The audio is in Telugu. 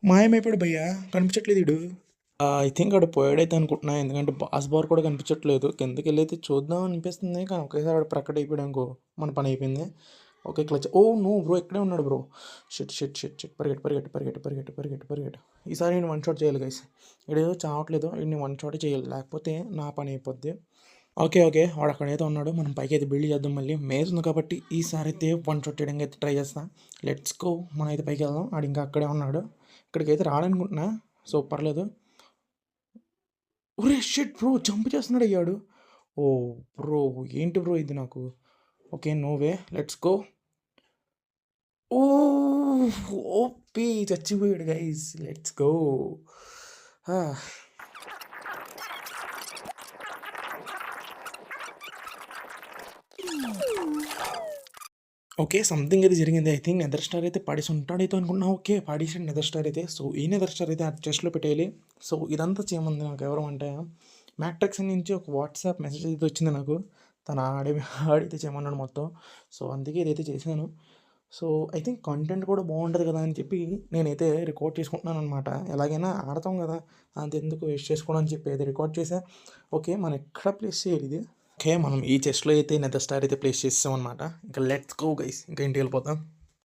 మాయమైపోయాడు భయ్యా, కనిపించట్లేదు ఈడు. ఐ థింక్ ఆడు పోయాడైతే అనుకుంటున్నా, ఎందుకంటే బాస్ బార్ కూడా కనిపించట్లేదు. కిందకి వెళ్ళి అయితే చూద్దాం అనిపిస్తుంది, కానీ ఒకేసారి ఆడు ప్రకట అయిపోయాడు అనుకో, మన పని అయిపోయింది. Okay clutch. Oh no bro, ఇక్కడే ఉన్నాడు bro. Shit shit shit shit, పరిగెట్టు పరిగెట్టు పరిగెట్టు పరిగెట్టు పరిగెట్టు పరిగెట్టు. ఈసారి నేను వన్ షాట్ చేయాలి గైస్. ఈడేదో చావట్లేదు, ఈడిని వన్ షాట్ చేయాలి, లేకపోతే నా పని అయిపోద్ది. ఓకే ఓకే, వాడు అక్కడైతే ఉన్నాడు. మనం పైకి అయితే బిల్డ్ చేద్దాం. మళ్ళీ మేజ్ ఉంది కాబట్టి ఈసారి అయితే వన్ షాట్ చేయడానికి అయితే ట్రై చేస్తాం. లెట్స్ గో, మనం అయితే పైకి వెళ్దాం. ఆడు ఇంకా అక్కడే ఉన్నాడు, ఇక్కడికి అయితే రాడనుకుంటున్నా. సో పర్లేదు. ఒరే షిట్ బ్రో, జంప్ చేస్తున్నాడు అయ్యాడు. ఓ బ్రో, ఏంటి బ్రో ఇది నాకు. Okay no way, let's go. Oh OP, చచ్చిపోయాడు guys. Let's go. Okay, something అయితే జరిగింది. ఐ థింక్ నెదర్ స్టార్ అయితే పడేసి ఉంటాడైతే అనుకున్నా. ఓకే పడేసాడు నెదర్ స్టార్ అయితే. సో ఈ నెదర్ స్టార్ అయితే ఆ చెస్ట్లో పెట్టేయాలి. సో ఇదంతా చేయమంది నాకు ఎవరు అంటే, మ్యాట్రిక్స్ నుంచి ఒక వాట్సాప్ మెసేజ్ అయితే వచ్చింది నాకు. తను ఆడితే చేయమన్నాడు మొత్తం. సో అందుకే ఇదైతే చేశాను. సో ఐ థింక్ కంటెంట్ కూడా బాగుంటుంది కదా అని చెప్పి నేనైతే రికార్డ్ చేసుకుంటున్నాను అనమాట. ఎలాగైనా ఆడతాం కదా, అంతెందుకు వేస్ట్ చేసుకోవడం అని చెప్పి అయితే రికార్డ్ చేసా. ఓకే, మనం ఎక్కడ ప్లేస్ చేయాలి ఇది. ఓకే, మనం ఈ చెస్ట్లో అయితే నెదర్ స్టార్ అయితే ప్లేస్ చేసాం అనమాట. ఇంకా లెట్స్ గో గైస్, ఇంకా ఇంటికి వెళ్ళిపోతాం.